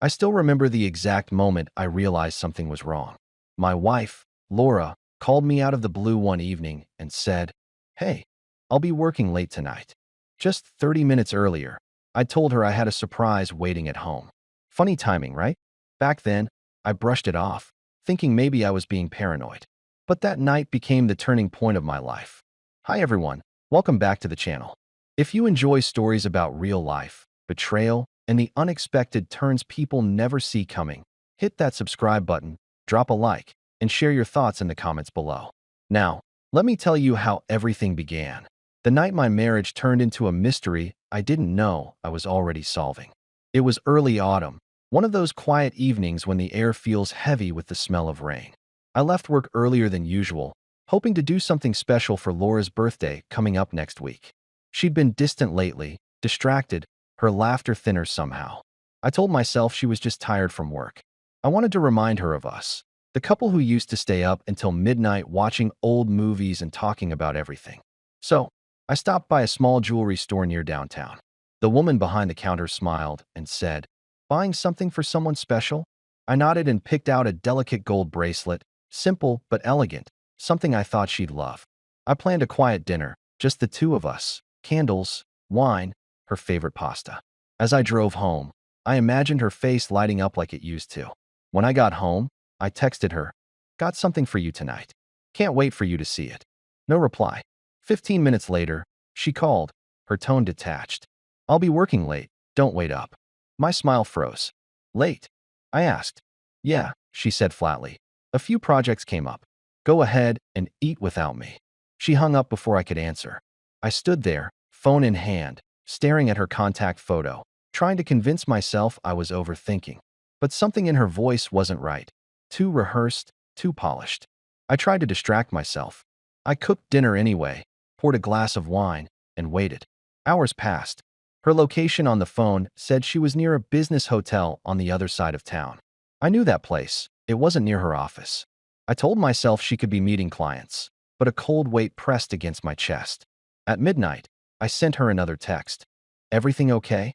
I still remember the exact moment I realized something was wrong. My wife, Laura, called me out of the blue one evening and said, "Hey, I'll be working late tonight." Just 30 minutes earlier, I told her I had a surprise waiting at home. Funny timing, right? Back then, I brushed it off, thinking maybe I was being paranoid. But that night became the turning point of my life. Hi everyone, welcome back to the channel. If you enjoy stories about real life, betrayal, and the unexpected turns people never see coming, hit that subscribe button, drop a like, and share your thoughts in the comments below. Now, let me tell you how everything began. The night my marriage turned into a mystery I didn't know I was already solving. It was early autumn, one of those quiet evenings when the air feels heavy with the smell of rain. I left work earlier than usual, hoping to do something special for Laura's birthday coming up next week. She'd been distant lately, distracted, her laughter thinner somehow. I told myself she was just tired from work. I wanted to remind her of us, the couple who used to stay up until midnight watching old movies and talking about everything. So, I stopped by a small jewelry store near downtown. The woman behind the counter smiled and said, "Buying something for someone special?" I nodded and picked out a delicate gold bracelet, simple but elegant, something I thought she'd love. I planned a quiet dinner, just the two of us, candles, wine, her favorite pasta. As I drove home, I imagined her face lighting up like it used to. When I got home, I texted her, "Got something for you tonight. Can't wait for you to see it." No reply. 15 minutes later, she called, her tone detached. "I'll be working late, don't wait up." My smile froze. "Late?" I asked. "Yeah," she said flatly. "A few projects came up. Go ahead and eat without me." She hung up before I could answer. I stood there, phone in hand, staring at her contact photo, trying to convince myself I was overthinking. But something in her voice wasn't right. Too rehearsed, too polished. I tried to distract myself. I cooked dinner anyway, poured a glass of wine, and waited. Hours passed. Her location on the phone said she was near a business hotel on the other side of town. I knew that place. It wasn't near her office. I told myself she could be meeting clients, but a cold weight pressed against my chest. At midnight, I sent her another text. "Everything okay?"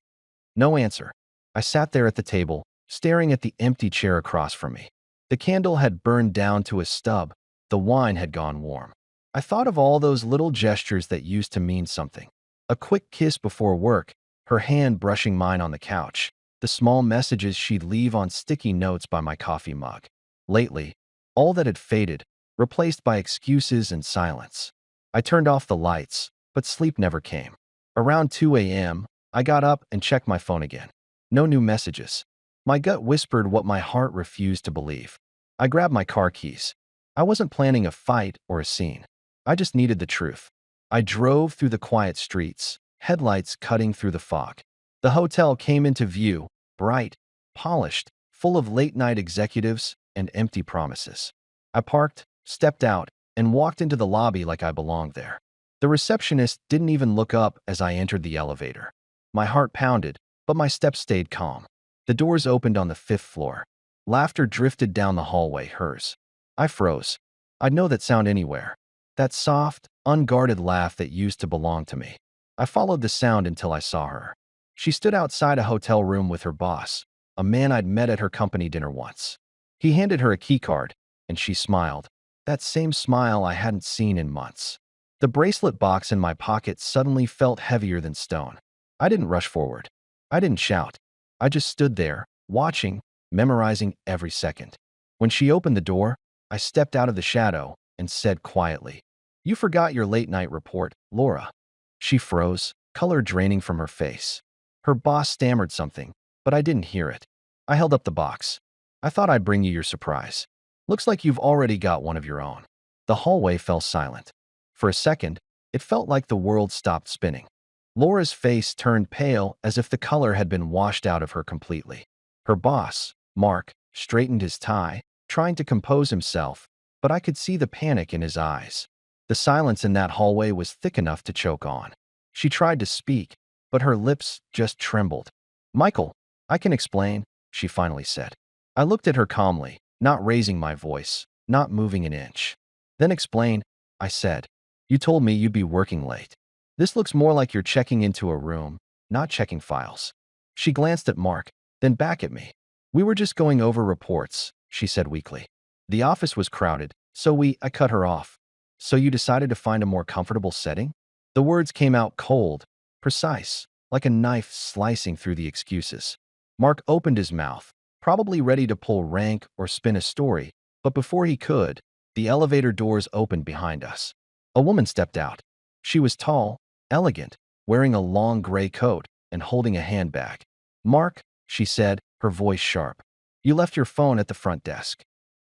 No answer. I sat there at the table, staring at the empty chair across from me. The candle had burned down to a stub. The wine had gone warm. I thought of all those little gestures that used to mean something. A quick kiss before work, her hand brushing mine on the couch, the small messages she'd leave on sticky notes by my coffee mug. Lately, all that had faded, replaced by excuses and silence. I turned off the lights, but sleep never came. Around 2 a.m., I got up and checked my phone again. No new messages. My gut whispered what my heart refused to believe. I grabbed my car keys. I wasn't planning a fight or a scene. I just needed the truth. I drove through the quiet streets, headlights cutting through the fog. The hotel came into view, bright, polished, full of late-night executives and empty promises. I parked, stepped out, and walked into the lobby like I belonged there. The receptionist didn't even look up as I entered the elevator. My heart pounded, but my steps stayed calm. The doors opened on the 5th floor. Laughter drifted down the hallway, hers. I froze. I'd know that sound anywhere. That soft, unguarded laugh that used to belong to me. I followed the sound until I saw her. She stood outside a hotel room with her boss, a man I'd met at her company dinner once. He handed her a keycard, and she smiled. That same smile I hadn't seen in months. The bracelet box in my pocket suddenly felt heavier than stone. I didn't rush forward. I didn't shout. I just stood there, watching, memorizing every second. When she opened the door, I stepped out of the shadow and said quietly, "You forgot your late-night report, Laura." She froze, color draining from her face. Her boss stammered something, but I didn't hear it. I held up the box. "I thought I'd bring you your surprise. Looks like you've already got one of your own." The hallway fell silent. For a second, it felt like the world stopped spinning. Laura's face turned pale as if the color had been washed out of her completely. Her boss, Mark, straightened his tie, trying to compose himself, but I could see the panic in his eyes. The silence in that hallway was thick enough to choke on. She tried to speak, but her lips just trembled. "Michael, I can explain," she finally said. I looked at her calmly, not raising my voice, not moving an inch. "Then explain," I said. "You told me you'd be working late. This looks more like you're checking into a room, not checking files." She glanced at Mark, then back at me. We were just going over reports, she said weakly. The office was crowded, so I cut her off. So you decided to find a more comfortable setting? The words came out cold, precise, like a knife slicing through the excuses. Mark opened his mouth, probably ready to pull rank or spin a story, but before he could, the elevator doors opened behind us. A woman stepped out. She was tall, elegant, wearing a long gray coat and holding a handbag. Mark, she said, her voice sharp. You left your phone at the front desk.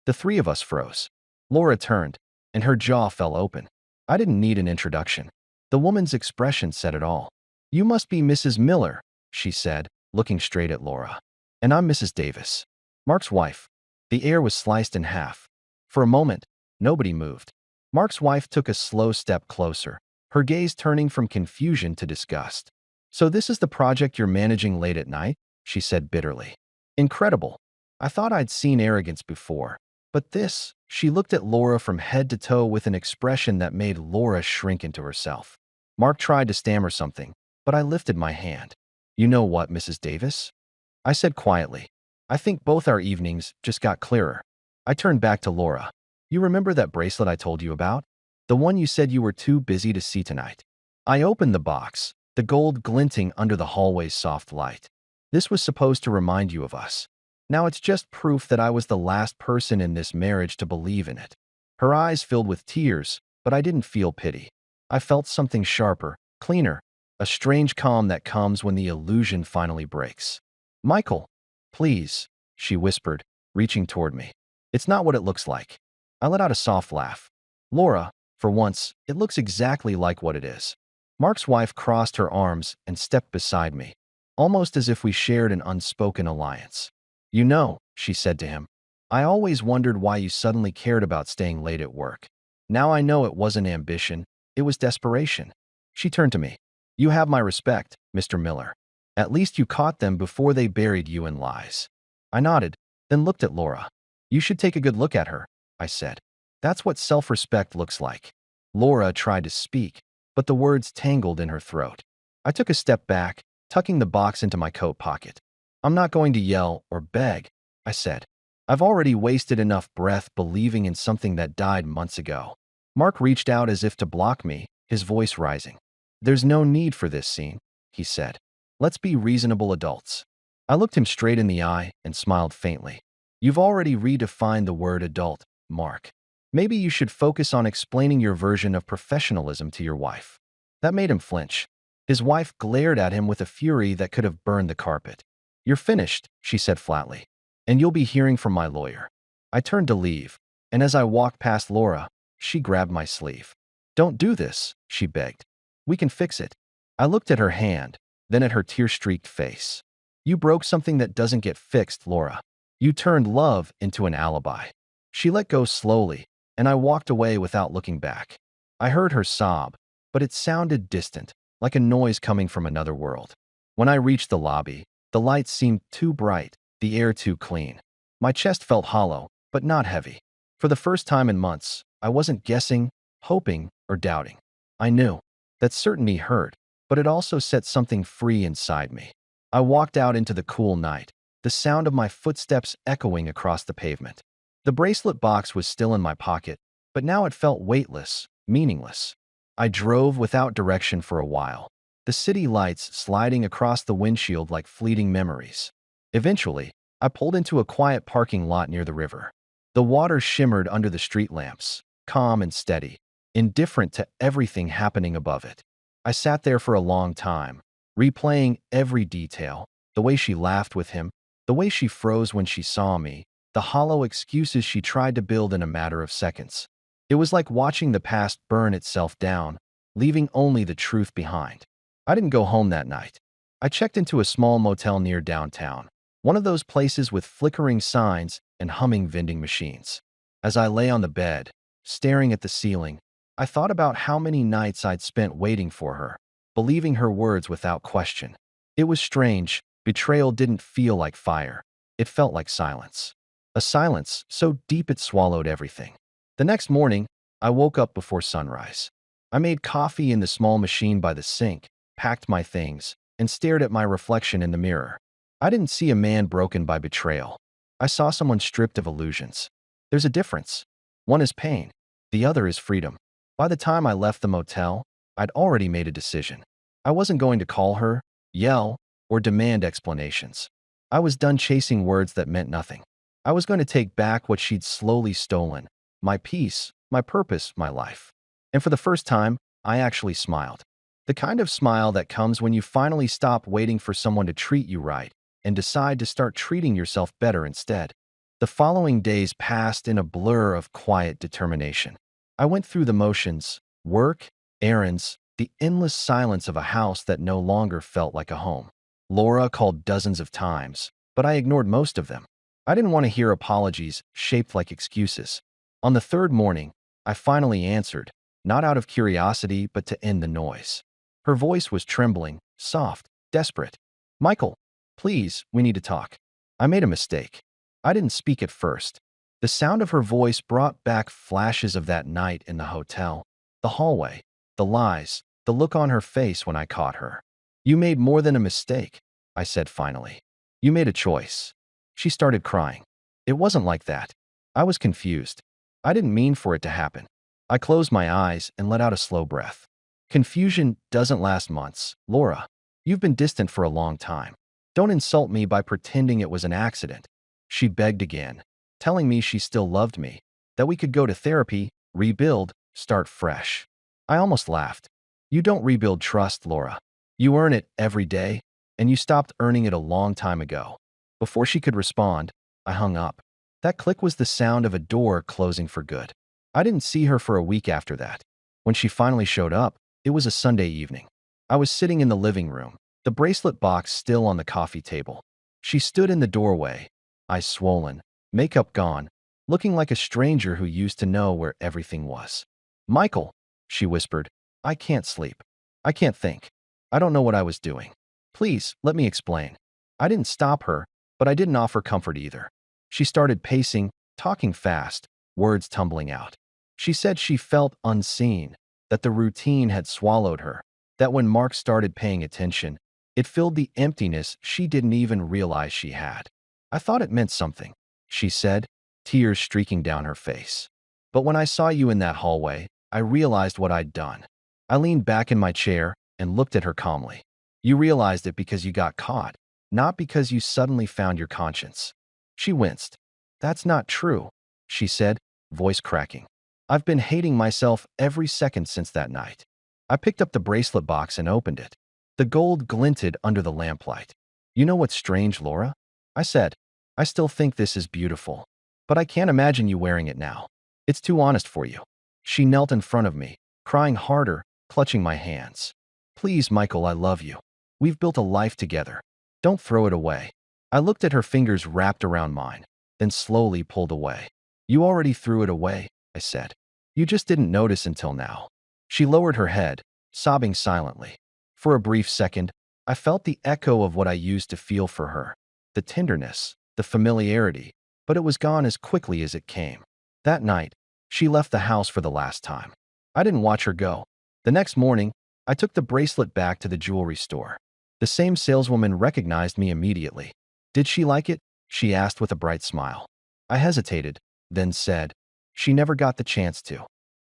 The three of us froze. Laura turned, and her jaw fell open. I didn't need an introduction. The woman's expression said it all. You must be Mrs. Miller, she said, looking straight at Laura. And I'm Mrs. Davis, Mark's wife. The air was sliced in half. For a moment, nobody moved. Mark's wife took a slow step closer, her gaze turning from confusion to disgust. So this is the project you're managing late at night? She said bitterly. Incredible. I thought I'd seen arrogance before. But this, she looked at Laura from head to toe with an expression that made Laura shrink into herself. Mark tried to stammer something, but I lifted my hand. You know what, Mrs. Davis? I said quietly. I think both our evenings just got clearer. I turned back to Laura. You remember that bracelet I told you about? The one you said you were too busy to see tonight. I opened the box, the gold glinting under the hallway's soft light. This was supposed to remind you of us. Now it's just proof that I was the last person in this marriage to believe in it. Her eyes filled with tears, but I didn't feel pity. I felt something sharper, cleaner, a strange calm that comes when the illusion finally breaks. Michael, please, she whispered, reaching toward me. It's not what it looks like. I let out a soft laugh. Laura, for once, it looks exactly like what it is. Mark's wife crossed her arms and stepped beside me, almost as if we shared an unspoken alliance. You know, she said to him, I always wondered why you suddenly cared about staying late at work. Now I know it wasn't ambition, it was desperation. She turned to me. You have my respect, Mr. Miller. At least you caught them before they buried you in lies. I nodded, then looked at Laura. You should take a good look at her, I said. That's what self-respect looks like. Laura tried to speak, but the words tangled in her throat. I took a step back, tucking the box into my coat pocket. I'm not going to yell or beg, I said. I've already wasted enough breath believing in something that died months ago. Mark reached out as if to block me, his voice rising. There's no need for this scene, he said. Let's be reasonable adults. I looked him straight in the eye and smiled faintly. You've already redefined the word adult, Mark. Maybe you should focus on explaining your version of professionalism to your wife. That made him flinch. His wife glared at him with a fury that could have burned the carpet. You're finished, she said flatly, and you'll be hearing from my lawyer. I turned to leave, and as I walked past Laura, she grabbed my sleeve. Don't do this, she begged. We can fix it. I looked at her hand, then at her tear-streaked face. You broke something that doesn't get fixed, Laura. You turned love into an alibi. She let go slowly, and I walked away without looking back. I heard her sob, but it sounded distant, like a noise coming from another world. When I reached the lobby, the lights seemed too bright, the air too clean. My chest felt hollow, but not heavy. For the first time in months, I wasn't guessing, hoping, or doubting. I knew. That certainty hurt, but it also set something free inside me. I walked out into the cool night, the sound of my footsteps echoing across the pavement. The bracelet box was still in my pocket, but now it felt weightless, meaningless. I drove without direction for a while, the city lights sliding across the windshield like fleeting memories. Eventually, I pulled into a quiet parking lot near the river. The water shimmered under the street lamps, calm and steady, indifferent to everything happening above it. I sat there for a long time, replaying every detail, the way she laughed with him, the way she froze when she saw me, the hollow excuses she tried to build in a matter of seconds. It was like watching the past burn itself down, leaving only the truth behind. I didn't go home that night. I checked into a small motel near downtown, one of those places with flickering signs and humming vending machines. As I lay on the bed, staring at the ceiling, I thought about how many nights I'd spent waiting for her, believing her words without question. It was strange. Betrayal didn't feel like fire. It felt like silence. A silence so deep it swallowed everything. The next morning, I woke up before sunrise. I made coffee in the small machine by the sink, packed my things, and stared at my reflection in the mirror. I didn't see a man broken by betrayal. I saw someone stripped of illusions. There's a difference. One is pain. The other is freedom. By the time I left the motel, I'd already made a decision. I wasn't going to call her, yell, or demand explanations. I was done chasing words that meant nothing. I was going to take back what she'd slowly stolen: my peace, my purpose, my life. And for the first time, I actually smiled. The kind of smile that comes when you finally stop waiting for someone to treat you right and decide to start treating yourself better instead. The following days passed in a blur of quiet determination. I went through the motions: work, errands, the endless silence of a house that no longer felt like a home. Laura called dozens of times, but I ignored most of them. I didn't want to hear apologies shaped like excuses. On the third morning, I finally answered, not out of curiosity, but to end the noise. Her voice was trembling, soft, desperate. "Michael, please, we need to talk. I made a mistake." I didn't speak at first. The sound of her voice brought back flashes of that night in the hotel, the hallway, the lies, the look on her face when I caught her. "You made more than a mistake," I said finally. "You made a choice." She started crying. "It wasn't like that." I was confused. I didn't mean for it to happen. I closed my eyes and let out a slow breath. "Confusion doesn't last months, Laura. You've been distant for a long time. Don't insult me by pretending it was an accident." She begged again, telling me she still loved me, that we could go to therapy, rebuild, start fresh. I almost laughed. "You don't rebuild trust, Laura. You earn it every day, and you stopped earning it a long time ago." Before she could respond, I hung up. That click was the sound of a door closing for good. I didn't see her for a week after that. When she finally showed up, it was a Sunday evening. I was sitting in the living room, the bracelet box still on the coffee table. She stood in the doorway, eyes swollen, makeup gone, looking like a stranger who used to know where everything was. "Michael," she whispered, "I can't sleep. I can't think. I don't know what I was doing. Please, let me explain." I didn't stop her, but I didn't offer comfort either. She started pacing, talking fast, words tumbling out. She said she felt unseen, that the routine had swallowed her, that when Mark started paying attention, it filled the emptiness she didn't even realize she had. "I thought it meant something," she said, tears streaking down her face. "But when I saw you in that hallway, I realized what I'd done." I leaned back in my chair and looked at her calmly. "You realized it because you got caught, not because you suddenly found your conscience." She winced. "That's not true," she said, voice cracking. "I've been hating myself every second since that night." I picked up the bracelet box and opened it. The gold glinted under the lamplight. "You know what's strange, Laura?" I said. "I still think this is beautiful, but I can't imagine you wearing it now. It's too honest for you." She knelt in front of me, crying harder, clutching my hands. "Please, Michael, I love you. We've built a life together. Don't throw it away." I looked at her fingers wrapped around mine, then slowly pulled away. "You already threw it away," I said. "You just didn't notice until now." She lowered her head, sobbing silently. For a brief second, I felt the echo of what I used to feel for her, the tenderness, the familiarity, but it was gone as quickly as it came. That night, she left the house for the last time. I didn't watch her go. The next morning, I took the bracelet back to the jewelry store. The same saleswoman recognized me immediately. "Did she like it?" she asked with a bright smile. I hesitated, then said, "She never got the chance to."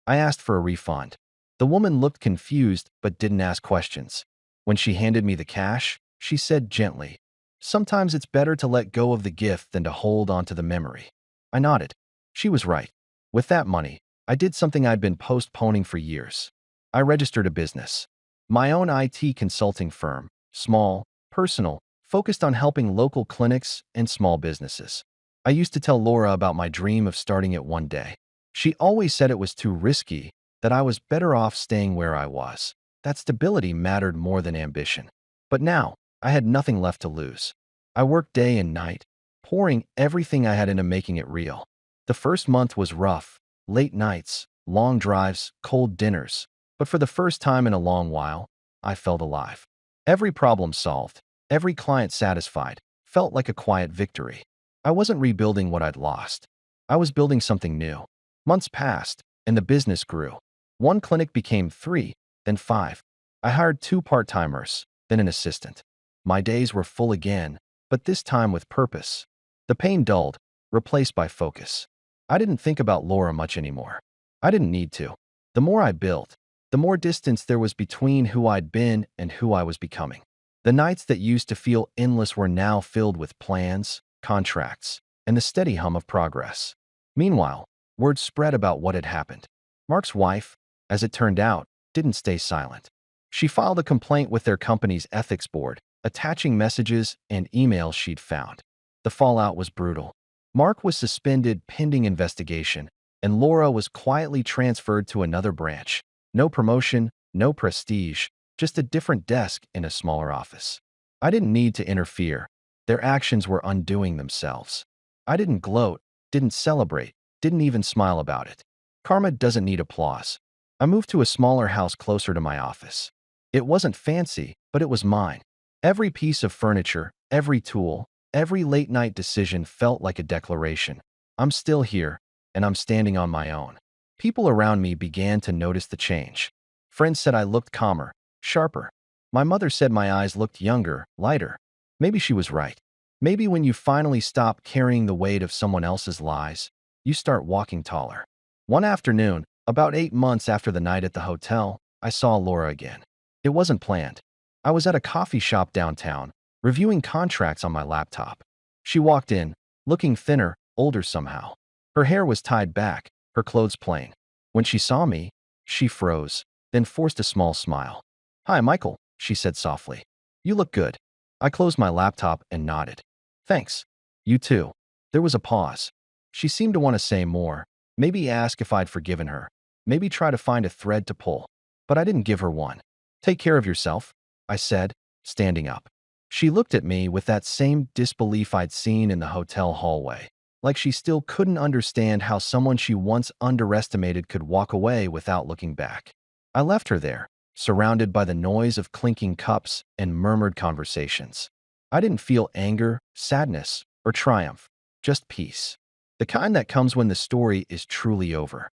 I asked for a refund. The woman looked confused but didn't ask questions. When she handed me the cash, she said gently, "Sometimes it's better to let go of the gift than to hold on to the memory." I nodded. She was right. With that money, I did something I'd been postponing for years. I registered a business. My own IT consulting firm, small, personal, focused on helping local clinics and small businesses. I used to tell Laura about my dream of starting it one day. She always said it was too risky, that I was better off staying where I was, that stability mattered more than ambition. But now, I had nothing left to lose. I worked day and night, pouring everything I had into making it real. The first month was rough: late nights, long drives, cold dinners. But for the first time in a long while, I felt alive. Every problem solved, every client satisfied, felt like a quiet victory. I wasn't rebuilding what I'd lost. I was building something new. Months passed, and the business grew. One clinic became 3, then 5. I hired 2 part-timers, then an assistant. My days were full again, but this time with purpose. The pain dulled, replaced by focus. I didn't think about Laura much anymore. I didn't need to. The more I built, the more distance there was between who I'd been and who I was becoming. The nights that used to feel endless were now filled with plans, contracts, and the steady hum of progress. Meanwhile, word spread about what had happened. Mark's wife, as it turned out, didn't stay silent. She filed a complaint with their company's ethics board, attaching messages and emails she'd found. The fallout was brutal. Mark was suspended pending investigation, and Laura was quietly transferred to another branch. No promotion, no prestige, just a different desk in a smaller office. I didn't need to interfere. Their actions were undoing themselves. I didn't gloat, didn't celebrate, didn't even smile about it. Karma doesn't need applause. I moved to a smaller house closer to my office. It wasn't fancy, but it was mine. Every piece of furniture, every tool, every late-night decision felt like a declaration. I'm still here, and I'm standing on my own. People around me began to notice the change. Friends said I looked calmer, sharper. My mother said my eyes looked younger, lighter. Maybe she was right. Maybe when you finally stop carrying the weight of someone else's lies, you start walking taller. One afternoon, about 8 months after the night at the hotel, I saw Laura again. It wasn't planned. I was at a coffee shop downtown, reviewing contracts on my laptop. She walked in, looking thinner, older somehow. Her hair was tied back, her clothes plain. When she saw me, she froze, then forced a small smile. "Hi, Michael," she said softly. "You look good." I closed my laptop and nodded. "Thanks. You too." There was a pause. She seemed to want to say more, maybe ask if I'd forgiven her, maybe try to find a thread to pull. But I didn't give her one. "Take care of yourself," I said, standing up. She looked at me with that same disbelief I'd seen in the hotel hallway, like she still couldn't understand how someone she once underestimated could walk away without looking back. I left her there, surrounded by the noise of clinking cups and murmured conversations. I didn't feel anger, sadness, or triumph, just peace. The kind that comes when the story is truly over.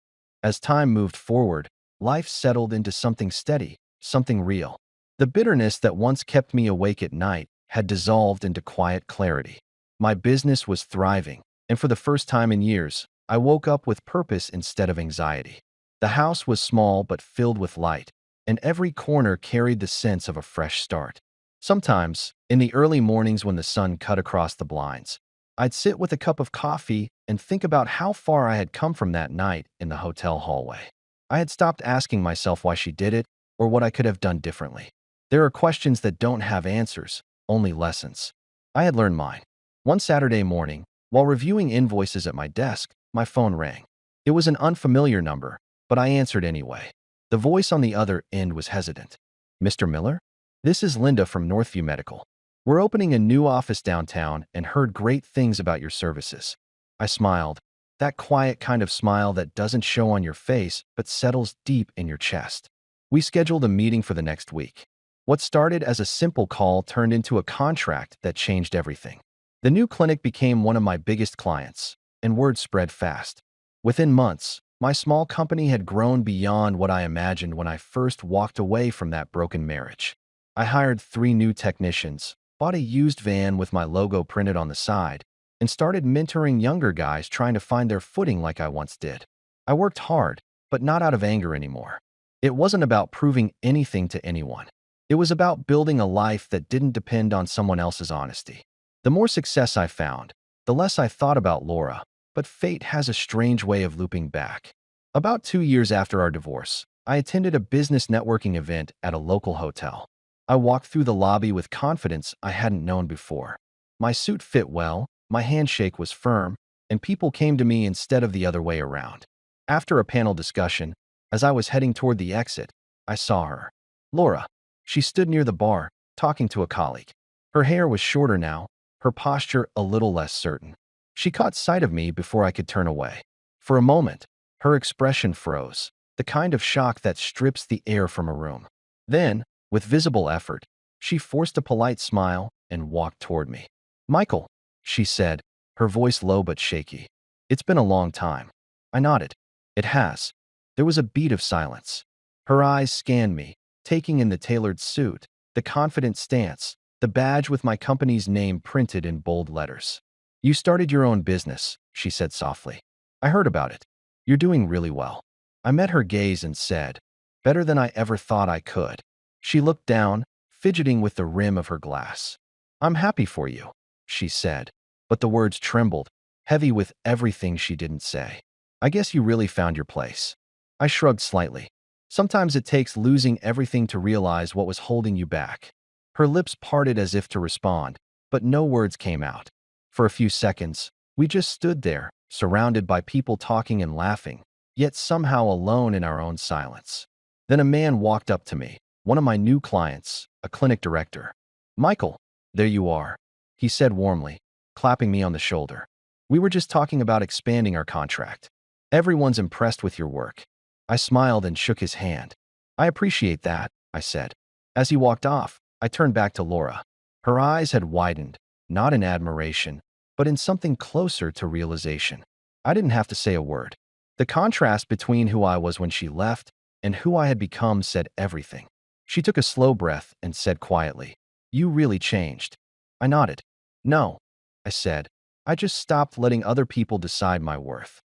As time moved forward, life settled into something steady, something real. The bitterness that once kept me awake at night had dissolved into quiet clarity. My business was thriving, and for the first time in years, I woke up with purpose instead of anxiety. The house was small but filled with light, and every corner carried the sense of a fresh start. Sometimes, in the early mornings when the sun cut across the blinds, I'd sit with a cup of coffee and think about how far I had come from that night in the hotel hallway. I had stopped asking myself why she did it or what I could have done differently. There are questions that don't have answers, only lessons. I had learned mine. One Saturday morning, while reviewing invoices at my desk, my phone rang. It was an unfamiliar number, but I answered anyway. The voice on the other end was hesitant. "Mr. Miller? This is Linda from Northview Medical. We're opening a new office downtown and heard great things about your services." I smiled, that quiet kind of smile that doesn't show on your face but settles deep in your chest. We scheduled a meeting for the next week. What started as a simple call turned into a contract that changed everything. The new clinic became one of my biggest clients, and word spread fast. Within months, my small company had grown beyond what I imagined when I first walked away from that broken marriage. I hired 3 new technicians, bought a used van with my logo printed on the side, and started mentoring younger guys trying to find their footing like I once did. I worked hard, but not out of anger anymore. It wasn't about proving anything to anyone. It was about building a life that didn't depend on someone else's honesty. The more success I found, the less I thought about Laura, but fate has a strange way of looping back. About 2 years after our divorce, I attended a business networking event at a local hotel. I walked through the lobby with confidence I hadn't known before. My suit fit well, my handshake was firm, and people came to me instead of the other way around. After a panel discussion, as I was heading toward the exit, I saw her. Laura. She stood near the bar, talking to a colleague. Her hair was shorter now, her posture a little less certain. She caught sight of me before I could turn away. For a moment, her expression froze, the kind of shock that strips the air from a room. Then, with visible effort, she forced a polite smile and walked toward me. "Michael," she said, her voice low but shaky. "It's been a long time." I nodded. "It has." There was a beat of silence. Her eyes scanned me, taking in the tailored suit, the confident stance, the badge with my company's name printed in bold letters. You started your own business, she said softly. I heard about it. You're doing really well. I met her gaze and said, better than I ever thought I could. She looked down, fidgeting with the rim of her glass. I'm happy for you, she said, but the words trembled, heavy with everything she didn't say. I guess you really found your place. I shrugged slightly. Sometimes it takes losing everything to realize what was holding you back. Her lips parted as if to respond, but no words came out. For a few seconds, we just stood there, surrounded by people talking and laughing, yet somehow alone in our own silence. Then a man walked up to me, one of my new clients, a clinic director. Michael, there you are, he said warmly, clapping me on the shoulder. We were just talking about expanding our contract. Everyone's impressed with your work. I smiled and shook his hand. I appreciate that, I said. As he walked off, I turned back to Laura. Her eyes had widened, not in admiration, but in something closer to realization. I didn't have to say a word. The contrast between who I was when she left and who I had become said everything. She took a slow breath and said quietly, "You really changed." I nodded. "No," I said. "I just stopped letting other people decide my worth."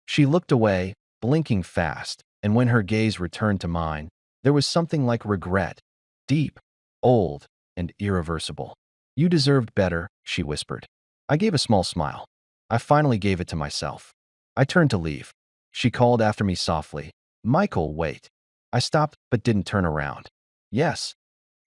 She looked away, blinking fast, and when her gaze returned to mine, there was something like regret, deep, old, and irreversible. "You deserved better," she whispered. I gave a small smile. I finally gave it to myself. I turned to leave. She called after me softly, "Michael, wait." I stopped but didn't turn around. "Yes."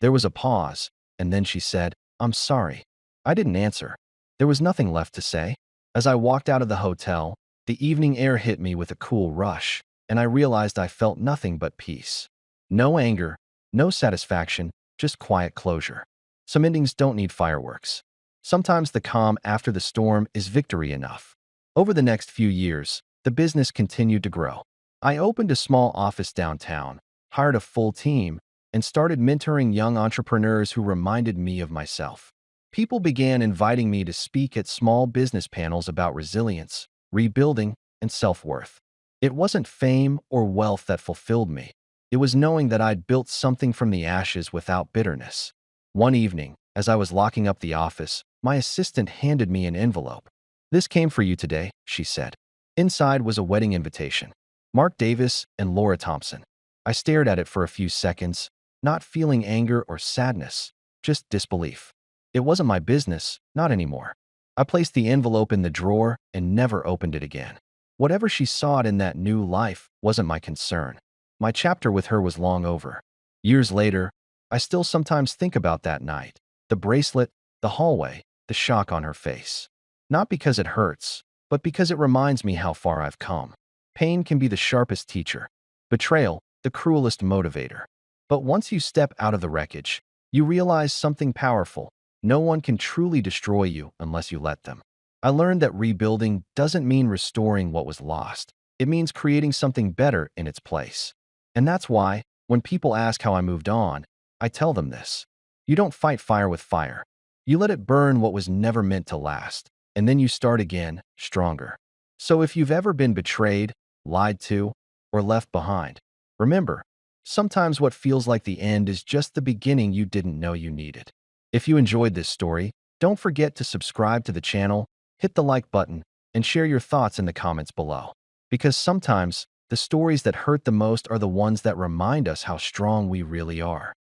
There was a pause, and then she said, "I'm sorry." I didn't answer. There was nothing left to say. As I walked out of the hotel, the evening air hit me with a cool rush, and I realized I felt nothing but peace. No anger, no satisfaction, just quiet closure. Some endings don't need fireworks. Sometimes the calm after the storm is victory enough. Over the next few years, the business continued to grow. I opened a small office downtown, hired a full team, and started mentoring young entrepreneurs who reminded me of myself. People began inviting me to speak at small business panels about resilience, rebuilding, and self-worth. It wasn't fame or wealth that fulfilled me. It was knowing that I'd built something from the ashes without bitterness. One evening, as I was locking up the office, my assistant handed me an envelope. "This came for you today," she said. Inside was a wedding invitation. Mark Davis and Laura Thompson. I stared at it for a few seconds, not feeling anger or sadness, just disbelief. It wasn't my business, not anymore. I placed the envelope in the drawer and never opened it again. Whatever she sought in that new life wasn't my concern. My chapter with her was long over. Years later, I still sometimes think about that night, the bracelet, the hallway, the shock on her face. Not because it hurts, but because it reminds me how far I've come. Pain can be the sharpest teacher, betrayal, the cruelest motivator. But once you step out of the wreckage, you realize something powerful. No one can truly destroy you unless you let them. I learned that rebuilding doesn't mean restoring what was lost. It means creating something better in its place. And that's why, when people ask how I moved on, I tell them this. You don't fight fire with fire. You let it burn what was never meant to last, and then you start again, stronger. So if you've ever been betrayed, lied to, or left behind, remember, sometimes what feels like the end is just the beginning you didn't know you needed. If you enjoyed this story, don't forget to subscribe to the channel, hit the like button, and share your thoughts in the comments below. Because sometimes, the stories that hurt the most are the ones that remind us how strong we really are.